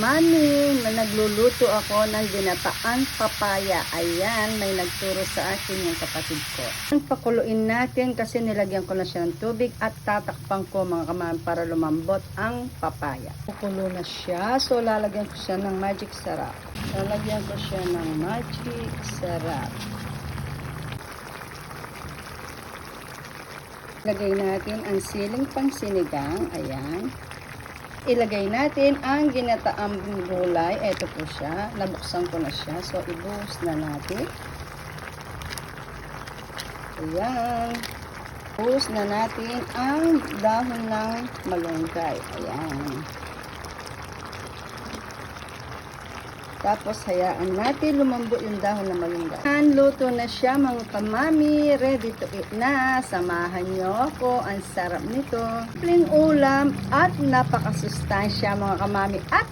kamami, nagluluto ako ng ginataang papaya. Ayan, may nagturo sa akin yung kapatid ko. Pakuluin natin kasi nilagyan ko na siya ng tubig at tatakpan ko mga kamami para lumambot ang papaya. Kukulo na siya, so lalagyan ko siya ng magic sarap. Lalagyan ko siya ng magic sarap. Lagay natin ang siling pangsinigang. Ayan. Ilagay natin ang ginataang gulay. Ito po siya. Nabuksan ko na siya. So, ibuhos na natin. Ayan. Ibuhos na natin ang dahon ng malunggay. Ayan. Tapos, hayaan natin lumambot yung dahon ng malunggay. Luto na siya mga kamami. Ready to eat na. Samahan nyo ako. Ang sarap nito. Simpleng ulam at napakasustansya mga kamami. At